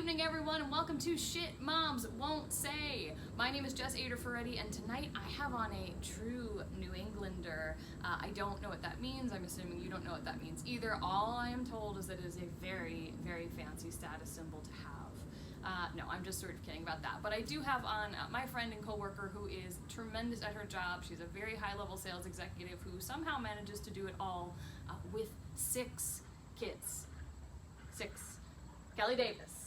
evening, everyone, and welcome to Shit Moms Won't Say. My name is Jess Ader-Ferretti, and tonight I have on a true New Englander. I don't know what that means. I'm assuming you don't know what that means either. All I am told is that it is a very, very fancy status symbol to have. No, I'm just sort of kidding about that. But I do have on my friend and coworker who is tremendous at her job. She's a very high-level sales executive who somehow manages to do it all with 6 kids. 6. Kelly Davis.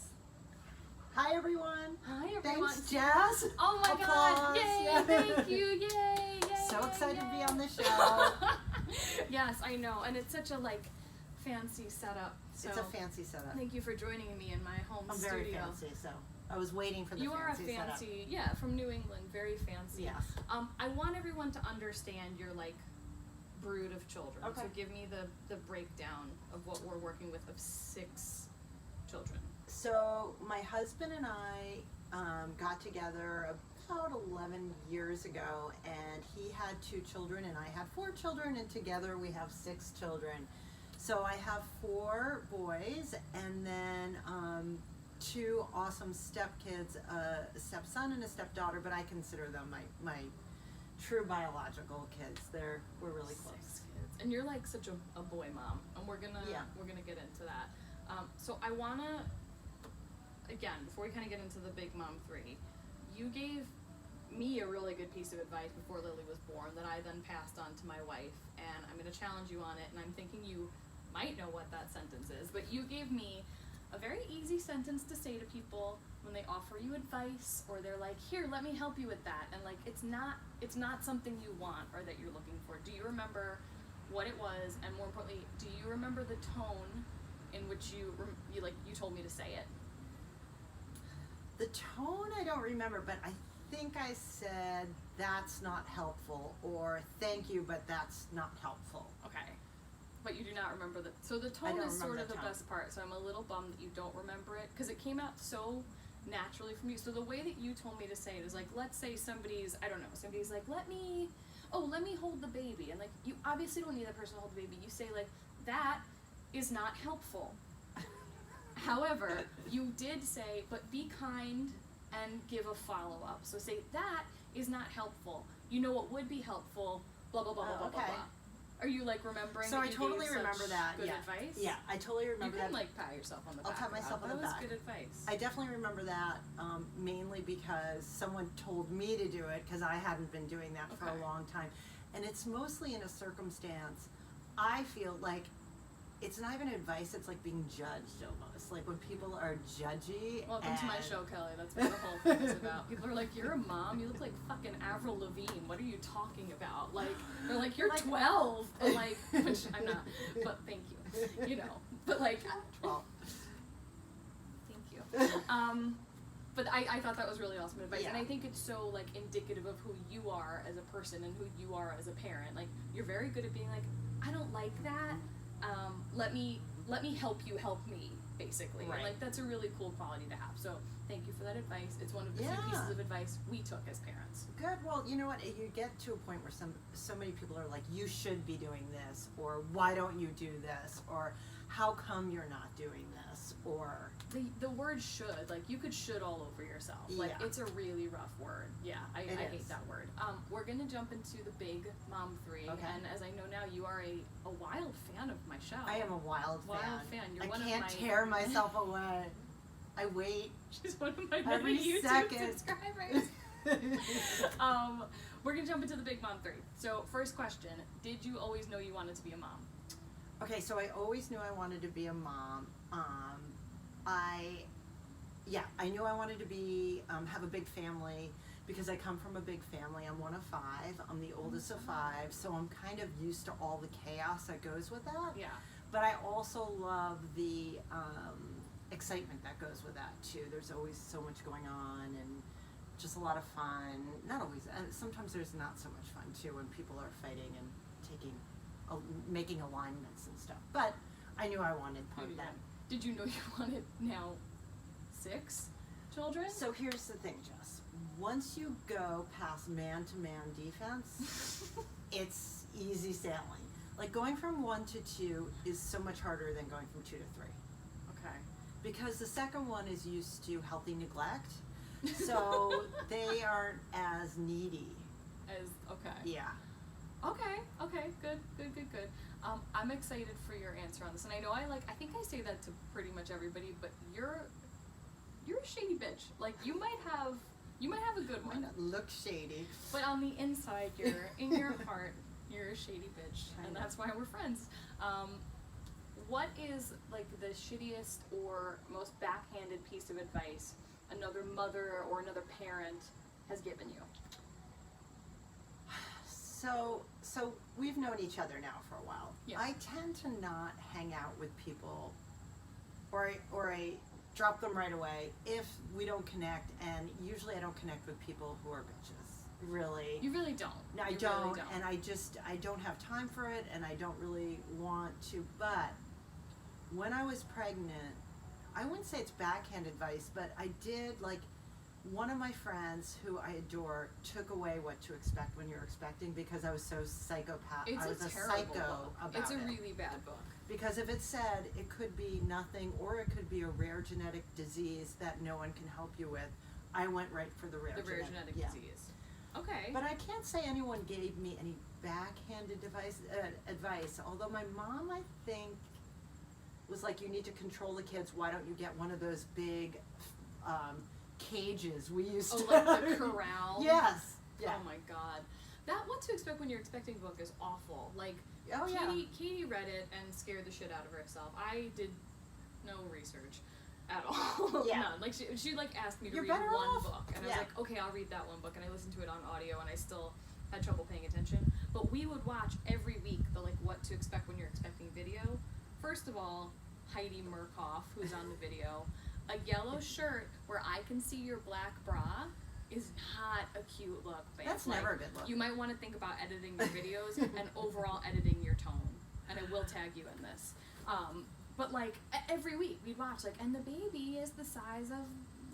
Hi everyone. Hi everyone. Thanks, Jess. Oh my Applause. God! Yay! Yeah. Thank you! Yay! So excited yay. to be on the show. Yes, I know, and it's such a fancy setup. So It's a fancy setup. thank you for joining me in my home I'm studio. very fancy, so I was waiting for the You are a fancy fancy, setup. yeah, from New England, very fancy. Yes. I want everyone to understand your brood of children. Okay. So give me the breakdown of what we're working with of 6 children. So my husband and I got together about 11 years ago, and he had 2 children and I had 4 children, and together we have 6 children. So I have 4 boys and then 2 awesome stepkids, a stepson and a stepdaughter, but I consider them my true biological kids. We're really 6 close. kids. And you're such a boy mom, and we're gonna get into that. So I wanna, again, before we kind of get into the big mom 3, you gave me a really good piece of advice before Lily was born that I then passed on to my wife, and I'm gonna challenge you on it, and I'm thinking you might know what that sentence is, but you gave me a very easy sentence to say to people when they offer you advice, or they're like, here, let me help you with that, and it's not something you want or that you're looking for. Do you remember what it was, and more importantly, do you remember the tone in which you told me to say it? The tone I don't remember, but I think I said that's not helpful, or thank you, but that's not helpful. Okay. But you do not remember so the tone is sort of the best part, so I'm a little bummed that you don't remember it, because it came out so naturally from you. So the way that you told me to say it is let's say somebody's like, let me hold the baby, and you obviously don't need that person to hold the baby. You say that is not helpful. However, you did say, but be kind and give a follow-up. So say, that is not helpful. You know what would be helpful, blah, blah, blah, blah, blah, blah, blah. Are you remembering So that I you totally gave remember such that. good Yeah. advice? Yeah, I totally remember that. You can pat yourself on the back. I'll pat myself on the back. That was good advice. I definitely remember that, mainly because someone told me to do it, because I hadn't been doing that for a long time. And it's mostly in a circumstance, I feel like it's not even advice, it's being judged almost. When people are judgy. Welcome to my show, Kelly. That's what the whole thing is about. People are like, you're a mom, you look like fucking Avril Lavigne. What are you talking about? They're like, you're 12. But which I'm not, but thank you. But 12. Thank you. But I thought that was really awesome advice. Yeah. And I think it's so indicative of who you are as a person and who you are as a parent. You're very good at being I don't like that. Let me help you help me, basically. Right. And that's a really cool quality to have. So thank you for that advice. It's one of the few pieces of advice we took as parents. Good. Well, you know what? You get to a point where so many people are like, you should be doing this, or why don't you do this, or how come you're not doing this, or the word should, you could should all over yourself. It's a really rough word. Yeah, I hate that word. We're gonna jump into the big mom 3, and as I know now, you are a wild fan of my show. I am a wild fan. You're I one can't of my tear myself away. I wait. She's one of my every many YouTube second. subscribers. We're gonna jump into the big mom 3. So first question: did you always know you wanted to be a mom? Okay, so I always knew I wanted to be a mom. I knew I wanted to be have a big family, because I come from a big family. I'm one of 5. I'm the oldest of 5, so I'm kind of used to all the chaos that goes with that. Yeah. But I also love the excitement that goes with that too. There's always so much going on and just a lot of fun. Not always. Sometimes there's not so much fun too, when people are fighting and making alignments and stuff. But I knew I wanted part of that. Did you know you wanted now 6 children? So here's the thing, Jess. Once you go past man-to-man defense, it's easy sailing. Going from 1 to 2 is so much harder than going from 2 to 3. Okay. Because the second one is used to healthy neglect, so they aren't as needy. Okay. Yeah. Okay, good. I'm excited for your answer on this, and I know I think I say that to pretty much everybody, but you're a shady bitch. Like, you might have a good one. Look shady. But on the inside, in your heart, you're a shady bitch, and that's why we're friends. What is, like, the shittiest or most backhanded piece of advice another mother or another parent has given you? So we've known each other now for a while. Yes. I tend to not hang out with people, or I drop them right away if we don't connect, and usually I don't connect with people who are bitches. Really. You really don't. No, I don't, and I don't have time for it, and I don't really want to. But when I was pregnant, I wouldn't say it's backhand advice, but I did, like, one of my friends who I adore took away what to expect when you're expecting, because I was so psychopath. I was a psycho book. about It's a it. really bad book. Because if it said it could be nothing, or it could be a rare genetic disease that no one can help you with, I went right for the rare genetic disease. Okay. But I can't say anyone gave me any backhanded advice. Although my mom, I think, was like, you need to control the kids. Why don't you get one of those big cages we used to? Oh, like the corral? Yes. Yeah. Oh my God. That What to Expect When You're Expecting book is awful. Like, Katie read it and scared the shit out of herself. I did no research at all. Yeah. None. Like, she like asked me to You're read better one off. book, and I Yeah. was like, okay, I'll read that one book, and I listened to it on audio, and I still had trouble paying attention. But we would watch every week the, like, What to Expect When You're Expecting video. First of all, Heidi Murkoff, who's on the video, a yellow shirt where I can see your black bra is not a cute look, babe. That's like, never a good look. You might want to think about editing your videos and overall editing your tone. And I will tag you in this. But, like, every week we'd watch, like, and the baby is the size of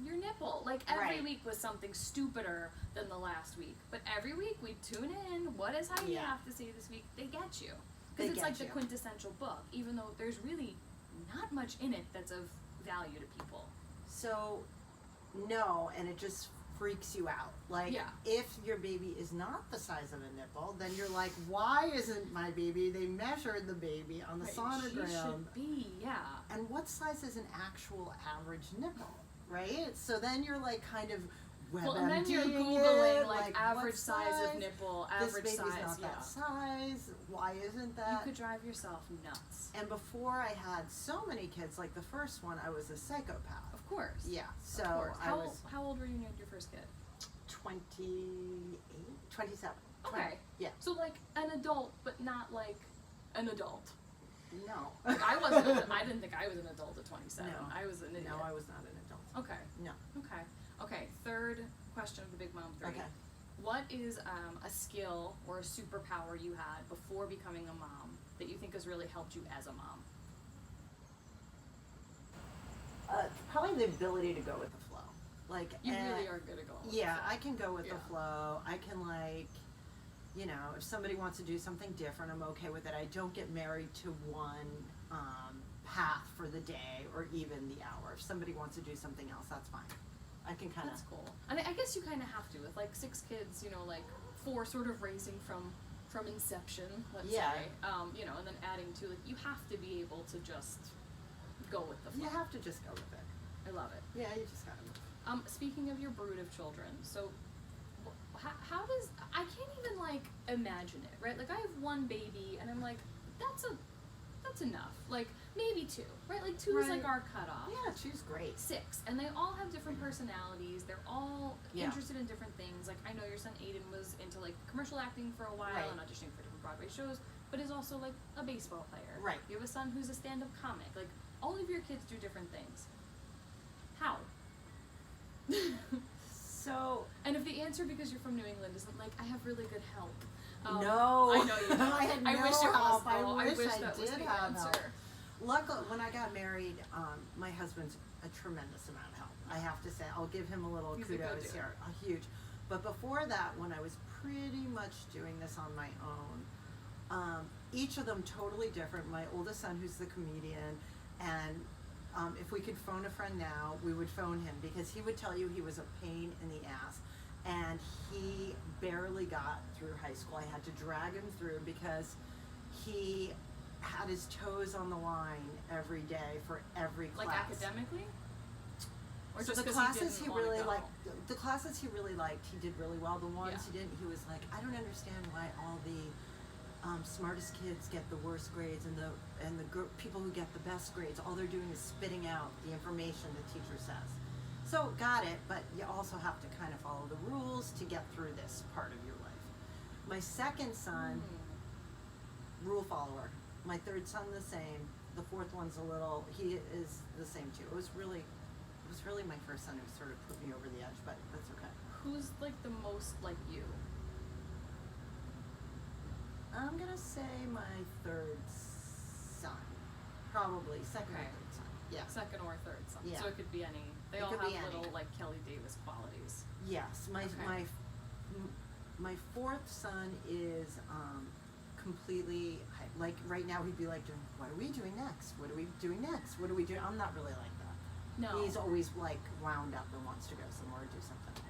your nipple. Like, every week was something stupider than the last week. But every week we'd tune in. What does Heidi have to say this week? They get you. Because it's like the quintessential book, even though there's really not much in it that's of value to people. So, no, and it just freaks you out. Like, if your baby is not the size of a nipple, then you're like, why isn't my baby? They measured the baby on the sonogram. She should be, And what size is an actual average nipple, right? So then you're like kind of and then you're Googling like average size of nipple, average this baby's size. Not that size. Why isn't that? You could drive yourself nuts. And before I had so many kids, like the first one, I was a psychopath. Of course. Yeah. So of course. how old were you when you had your first kid? 28, 27. Okay. 20, yeah. So like an adult, but not like an adult. No. Like I wasn't. I didn't think I was an adult at 27. No. I was an idiot. No, I was not an adult. Okay. No. Okay. Third question of the Big Mom 3. Okay. What is a skill or a superpower you had before becoming a mom that you think has really helped you as a mom? Probably the ability to go with the flow. Like, you really are good at going with the flow. I can go with the flow. I can, like, you know, if somebody wants to do something different, I'm okay with it. I don't get married to one path for the day or even the hour. If somebody wants to do something else, that's fine. I can kind of. That's cool. And I guess you kind of have to with like 6 kids. You know, like 4 sort of raising from inception. Let's say. You know, and then adding to like you have to be able to just go with the flow. You have to just go with it. I love it. Yeah, you just gotta move. Speaking of your brood of children, so how does I can't even like imagine it, right? Like I have one baby, and I'm like, that's enough. Like maybe 2, right? Like 2 is like our cutoff. Yeah, 2's great. 6, and they all have different personalities. They're all interested in different things. Like I know your son Aiden was into like commercial acting for a while and auditioning for different Broadway shows, but is also like a baseball player. Right. You have a son who's a stand-up comic. Like all of your kids do different things. How? So. And if the answer because you're from New England isn't like I have really good help. No. I know you don't. I had no wish it help. was. I wish that was did the have answer. help. Luckily, when I got married, my husband's a tremendous amount of help. I have to say, I'll give him a little kudos here, a huge. But before that, when I was pretty much doing this on my own, each of them totally different. My oldest son, who's the comedian, and if we could phone a friend now, we would phone him, because he would tell you he was a pain in the ass. And he barely got through high school. I had to drag him through because he had his toes on the line every day for every class. Like academically? Or So just the 'cause classes he he didn't wanna really go? liked, the classes he really liked, he did really well. The ones Yeah. he didn't, he was like, I don't understand why all the smartest kids get the worst grades, and the people who get the best grades, all they're doing is spitting out the information the teacher says. So got it, but you also have to kind of follow the rules to get through this part of your life. My second son, rule follower. My third son the same. The fourth one's he is the same too. It was really my first son who sort of put me over the edge, but that's okay. Who's like the most like you? I'm gonna say my third son. Probably second or Okay. third son. Yeah. Second or third son. Yeah. So it could be any. They It all could have be any. little like Kelly Davis qualities. Yes. Okay. My fourth son is completely like right now he'd be like, what are we doing next? What are we doing next? What are we doing? I'm not really like that. No. He's always like wound up and wants to go somewhere or do something.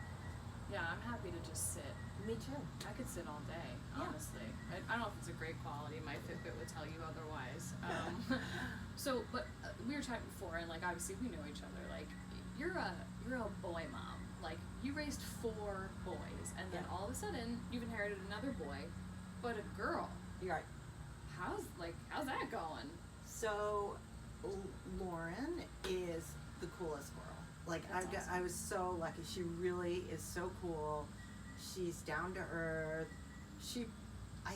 Yeah, I'm happy to just sit. Me too. I could sit all day, Yeah. honestly. I don't know if it's a great quality. My Fitbit would tell you otherwise. But we were talking before, and like obviously we know each other. Like you're a boy mom. Like you raised 4 boys, and then Yeah. all of a sudden you've inherited another boy, but a girl. You're right. How's that going? So Lauren is the coolest girl. Like That's awesome. I was so lucky. She really is so cool. She's down to earth. I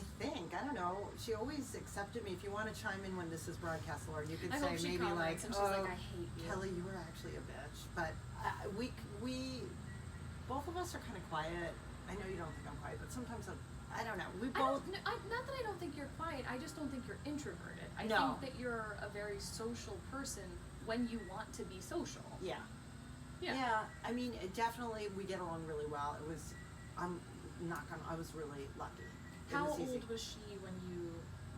don't know, she always accepted me. If you want to chime in when this is broadcast, Lauren, you could I say hope she maybe like, comments and she's like, I hate you. Kelly, you were actually a bitch. But we both of us are kind of quiet. I know you don't think I'm quiet, but sometimes I don't know. Not that I don't think you're quiet. I just don't think you're introverted. I No. think that you're a very social person when you want to be social. Yeah. Yeah. I mean, definitely we get along really well. I was really lucky. How was easy. old was she when you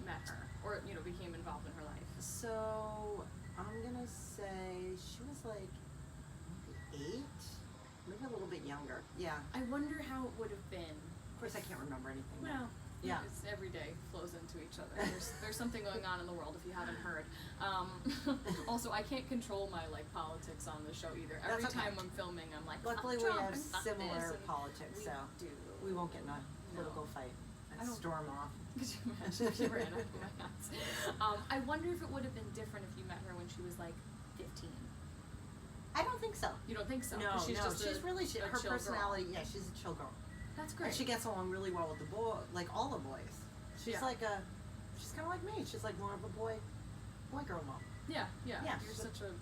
met her, or became involved in her life? So I'm gonna say she was like maybe 8, maybe a little bit younger. Yeah. I wonder how it would have been. Of course, I can't remember anything. Well, Yeah. it's every day flows into each other. There's something going on in the world if you haven't heard. Also, I can't control my politics on the show either. Every That's okay. time I'm filming, I'm like, Luckily, fuck we Trump have and fuck similar this, and politics, we so do. we won't get in a political fight I and don't- storm off. Could you imagine if you ran out of my house? I wonder if it would have been different if you met her when she was like 15. I don't think so. You don't think so? No, 'Cause she's no, just she's really a her chill personality. Girl. Yeah, she's a chill girl. That's great. And she gets along really well with the like all the boys. She's Yeah. she's kind of like me. She's like more of a boy girl mom. Yeah. Yeah, You're so- such a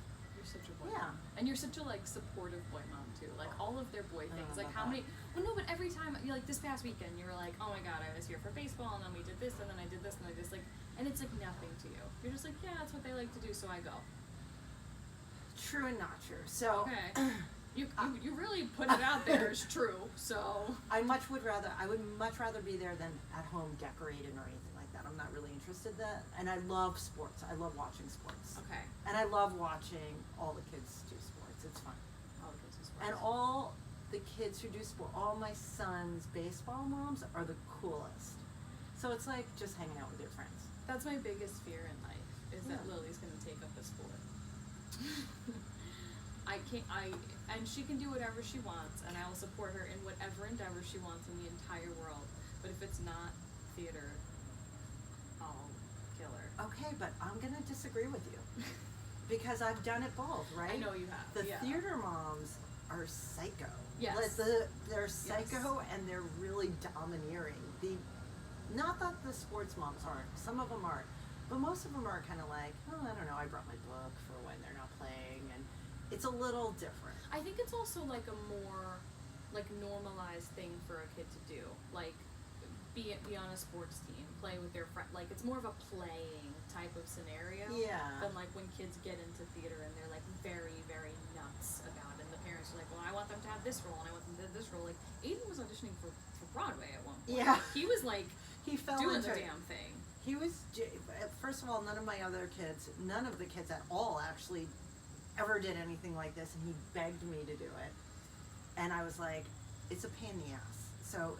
boy. Yeah. Mom. And you're such a supportive boy mom too. Like all of their boy I things. don't Like know how about many? Well, no, but every time, this past weekend, you were like, oh my god, I was here for baseball, and then we did this, and then I did this, and I did this, and it's like nothing to you. You're just like, yeah, that's what they like to do, so I go. True and not true. So Okay. You really put it out there as true. So. I would much rather be there than at home decorating or anything like that. I'm not really interested in that. And I love sports. I love watching sports. Okay. And I love watching all the kids do sports. It's fun. All the kids do sports. And all the kids who do sport, all my son's baseball moms are the coolest. So it's like just hanging out with your friends. That's my biggest fear in life, is that Yeah. Lily's gonna take up a sport. And she can do whatever she wants, and I will support her in whatever endeavor she wants in the entire world. But if it's not theater, I'll kill her. Okay, but I'm gonna disagree with you. Because I've done it both, right? I know you have. The yeah. theater moms are psycho. Yes. They're psycho and they're really domineering. Not that the sports moms aren't. Some of them aren't. But most of them are kind of like, oh, I don't know, I brought my book for when they're not playing. And it's a little different. I think it's also a more normalized thing for a kid to do. Be on a sports team, play with their friend. It's more of a playing type of scenario. Yeah. Than when kids get into theater and they're very, very nuts about it. And the parents are like, well, I want them to have this role and I want them to have this role. Aiden was auditioning for Broadway at one point. Yeah. He was he fell doing into the it. damn thing. He was, first of all, none of the kids at all actually ever did anything like this, and he begged me to do it. And I was like, it's a pain in the ass. So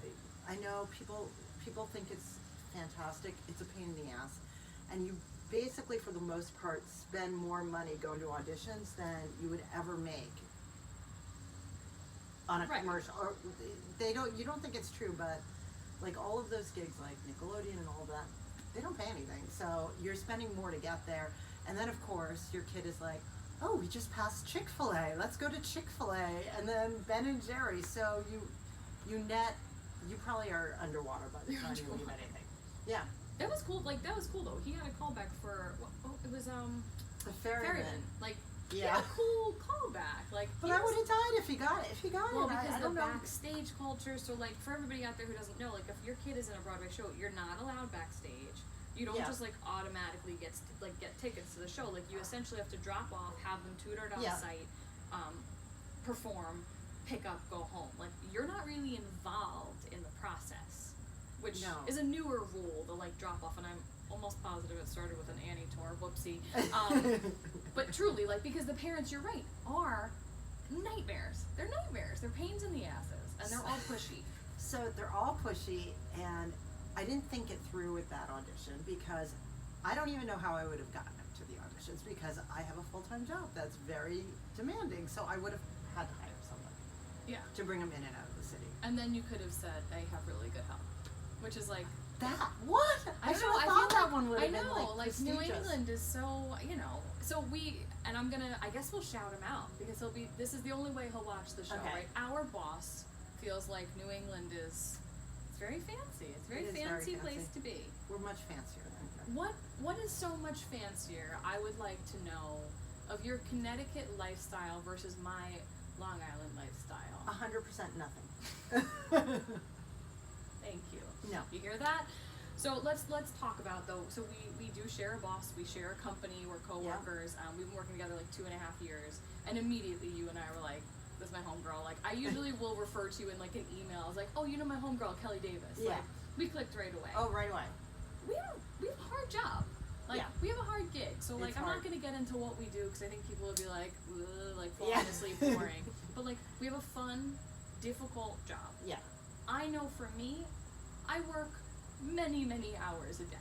I know people think it's fantastic. It's a pain in the ass. And you basically, for the most part, spend more money going to auditions than you would ever make on a commercial. Or you don't think it's true, but like all of those gigs, like Nickelodeon and all of that, they don't pay anything. So you're spending more to get there. And then of course your kid is like, oh, we just passed Chick-fil-A. Let's go to Chick-fil-A. And then Ben and Jerry's. So you probably are underwater by the time you leave anything. Yeah. That was cool. Like, that was cool though. He had a callback for it was the ferryman. Like, yeah, a cool callback. Like, but I would have died if he got it. Well, because I the don't know. backstage culture. So, like, for everybody out there who doesn't know, like, if your kid is in a Broadway show, you're not allowed backstage. You don't just like automatically get tickets to the show. Like, you essentially have to drop off, have them tutored on site, perform, pick up, go home. Like, you're not really involved in the process, which is a newer rule. The like drop off, and I'm almost positive it started with an Annie tour. Whoopsie. But truly, like, because the parents, you're right, are nightmares. They're nightmares. They're pains in the asses, and they're all pushy. So they're all pushy, and I didn't think it through with that audition because I don't even know how I would have gotten him to the auditions because I have a full-time job that's very demanding. So I would have had to hire somebody to bring him in and out of the city. And then you could have said they have really good help, which is like that. What? I should have thought that one would have been like New England is so, you know. So I guess we'll shout him out because this is the only way he'll watch the show, right? Our boss feels like New England is. Very fancy. It's a very fancy place to be. We're much fancier than here. What is so much fancier? I would like to know of your Connecticut lifestyle versus my Long Island lifestyle. 100% nothing. Thank you. No. You hear that? So let's talk about though. So we do share a boss. We share a company. We're coworkers. We've been working together like 2.5 years, and immediately you and I were like, "This is my homegirl." Like, I usually will refer to you in like an email. I was like, "Oh, you know my homegirl, Kelly Davis." Yeah. Like, we clicked right away. Oh, right away. We have a hard job. Like, we have a hard gig. So like, I'm not gonna get into what we do because I think people would be like, like falling asleep, boring. But like, we have a fun, difficult job. Yeah. I know for me, I work many hours a day.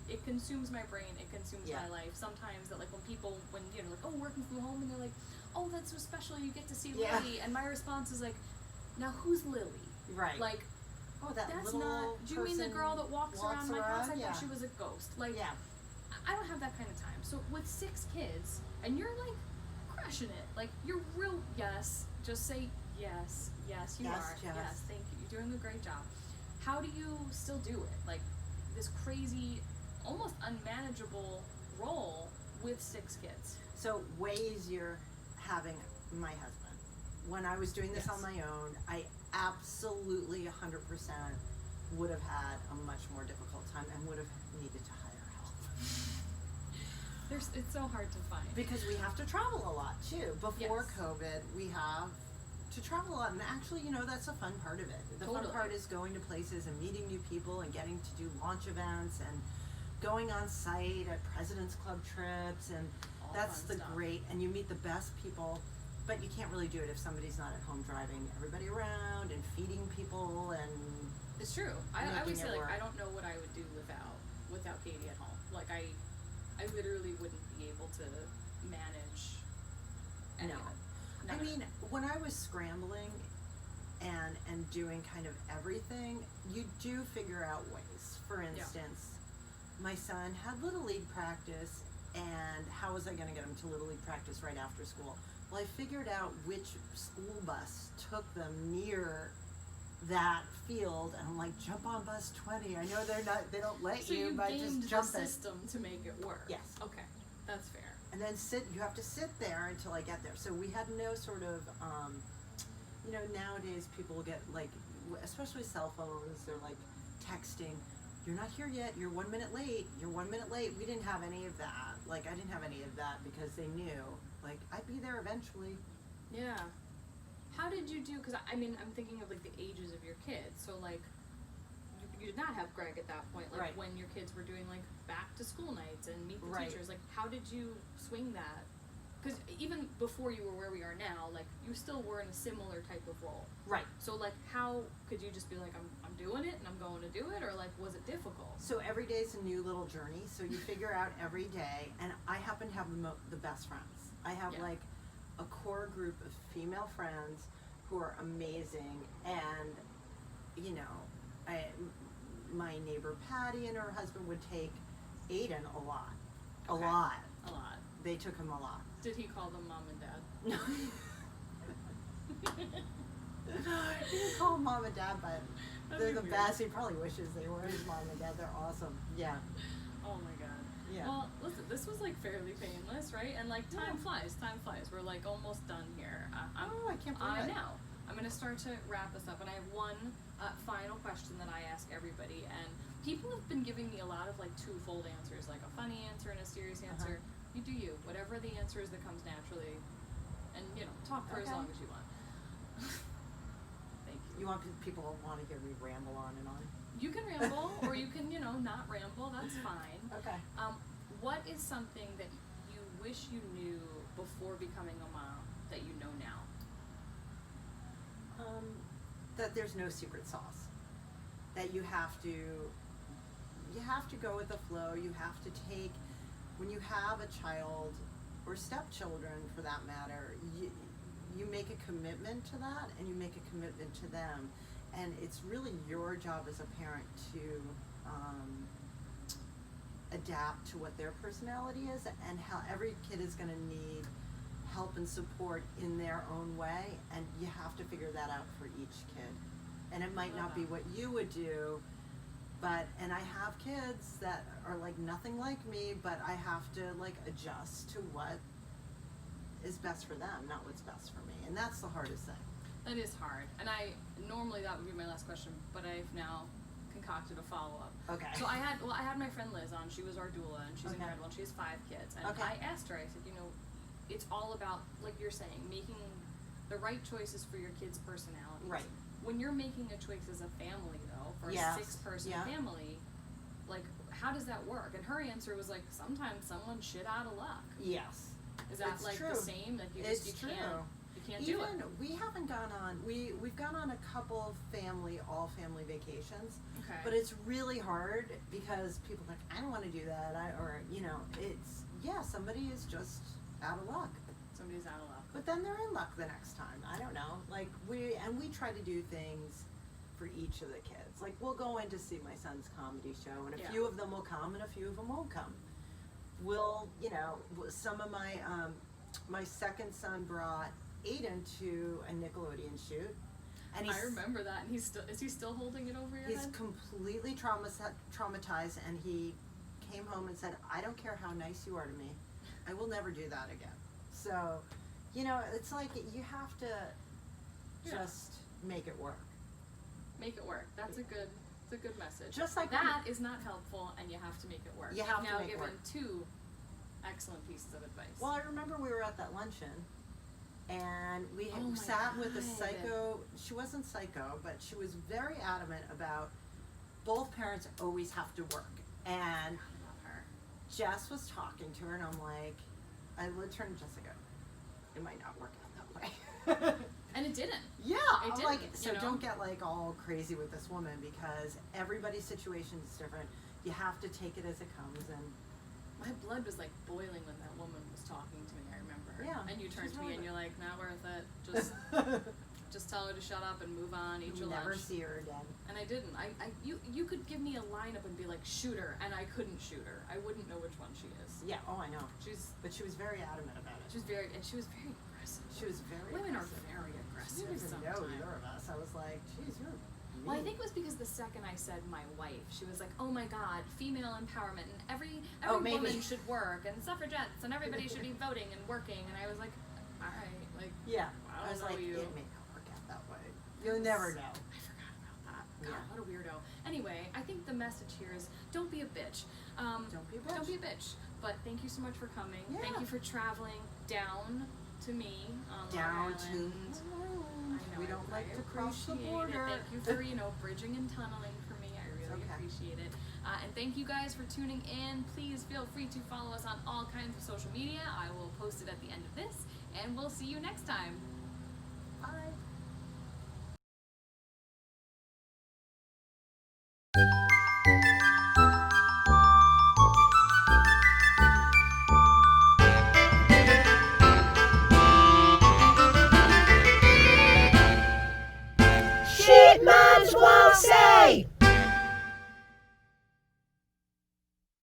It consumes my brain. It consumes my life. Sometimes that like when people like, oh, working from home, and they're like, oh, that's so special, you get to see Lily. And my response is like, now who's Lily? Right. Like, oh, that's little not, do you mean the girl that walks around my house? I thought she was a ghost. Like, I don't have that kind of time. So with 6 kids, and you're like crushing it. Like, you're real, just say yes, you are. Yes, thank you. You're doing a great job. How do you still do it? Like, this crazy, almost unmanageable role with 6 kids. So way easier having my husband. When I was doing this on my own, I absolutely 100% would have had a much more difficult time and would have needed to hire help. It's so hard to find. Because we have to travel a lot too. Before COVID, we have to travel a lot, and actually, that's a fun part of it. The fun part is going to places and meeting new people and getting to do launch events and going on site at President's Club trips, and that's the great, and you meet the best people, but you can't really do it if somebody's not at home driving everybody around and feeding people and it's true. I would say like I don't know what I would do without Katie at home. Like I literally wouldn't be able to manage any of it. I mean, when I was scrambling and doing kind of everything, you do figure out ways. For instance, my son had Little League practice, and how was I going to get him to Little League practice right after school? Well, I figured out which school bus took them near that field, and I'm like, jump on bus 20. I know they don't let you, but just jump it. So you gamed the system to make it work. Yes. Okay, that's fair. And then you have to sit there until I get there. So we had no sort of, nowadays people get like, especially cell phones, they're like texting, you're not here yet, you're 1 minute late, you're 1 minute late. We didn't have any of that. Like, I didn't have any of that because they knew, like, I'd be there eventually. Yeah. How did you do, because I'm thinking of like the ages of your kids. So like, you did not have Greg at that point, like when your kids were doing like back to school nights and meet the teachers. Like, how did you swing that because even before you were where we are now, like, you still were in a similar type of role. Right. So, like, how could you just be like, I'm doing it and I'm going to do it, or, like, was it difficult? So every day is a new little journey, so you figure out every day, and I happen to have the best friends. I have, like, a core group of female friends who are amazing, and, you know, my neighbor Patty and her husband would take Aiden a lot. A lot. They took him a lot. Did he call them mom and dad? No. He didn't call them mom and dad, but they're the best. He probably wishes they were his mom and dad. They're awesome. Yeah. Oh my god. Yeah. Well, listen, this was like fairly painless, right? And like time flies. We're like almost done here. I can't believe it. I know. I'm going to start to wrap this up, and I have one final question that I ask everybody. And people have been giving me a lot of like twofold answers, like a funny answer and a serious answer. You do you. Whatever the answer is that comes naturally, and you know, talk for as long as you want. Thank you. You want people to want to hear me ramble on and on? You can ramble, or you can, you know, not ramble. That's fine. Okay. What is something that you wish you knew before becoming a mom that you know now? That there's no secret sauce. That you have to go with the flow. You have to take, when you have a child, or stepchildren for that matter, you make a commitment to that, and you make a commitment to them. And it's really your job as a parent to adapt to what their personality is, and how every kid is going to need help and support in their own way, and you have to figure that out for each kid. And it might not be what you would do, and I have kids that are like nothing like me, but I have to like adjust to what is best for them, not what's best for me. And that's the hardest thing. That is hard. And normally that would be my last question, but I've now concocted a follow-up. Okay. So I had my friend Liz on. She was our doula, and she's incredible, and she has 5 kids. And I asked her, I said, you know, it's all about, like you're saying, making the right choices for your kids' personalities. Right. When you're making a choice as a family, though, for a 6-person family, like, how does that work? And her answer was like, sometimes someone's shit out of luck. Yes. Is that it's like true. the same? Like you can't do it. We haven't gone on. We've gone on a couple of all family vacations. Okay. But it's really hard because people are like, I don't want to do that. Somebody is just out of luck. Somebody's out of luck. But then they're in luck the next time. I don't know. Like we try to do things for each of the kids. Like we'll go in to see my son's comedy show, and a few of them will come, and a few of them won't come. Some of my second son brought Aden to a Nickelodeon shoot, and I remember that. And is he still holding it over your head? He's completely traumatized, and he came home and said, "I don't care how nice you are to me, I will never do that again." So, it's like you have to just make it work. Make it work. That's a good message. Just like that is not helpul, and you have to make it work. You have to make it given work. 2 excellent pieces of advice. Well, I remember we were at that luncheon, and we sat with a psycho. She wasn't psycho, but she was very adamant about both parents always have to work. And I love her. Jess was talking to her, and I'm like, I turned to Jessica. It might not work out that way. And it didn't. Yeah, it didn't. Like, so don't get like all crazy with this woman, because everybody's situation is different. You have to take it as it comes. And my blood was like boiling when that woman was talking to me. I remember. Yeah. And you turned to me and you're like, "Not worth it. Just tell her to shut up and move on. Eat your lunch." Never see her again. And I didn't. You could give me a lineup and be like, "Shoot her," and I couldn't shoot her. I wouldn't know which one she is. Yeah. Oh, I know. But she was very adamant about it. She was very aggressive. She was very. Women aggressive. are very aggressive. She didn't even know sometimes. either of us. I was like, "Geez, you're." Well, I think it was because the second I said my wife, she was like, "Oh my God, female empowerment, and every woman should work, and suffragettes, and everybody should be voting and working." And I was like, "All right, like." Yeah. I was like, you. It may not work out that way. You'll never know. I forgot about that. God, what a weirdo. Anyway, I think the message here is don't be a bitch. Don't be a bitch. Don't be a bitch. But thank you so much for coming. Yeah. Thank you for traveling down to me on Long Down to Island. I know, we don't like to cross the appreciate border. It. Thank you for bridging and tunneling for me. I really Okay. appreciate it. And thank you guys for tuning in. Please feel free to follow us on all kinds of social media. I will post it at the end of this, and we'll see you next time.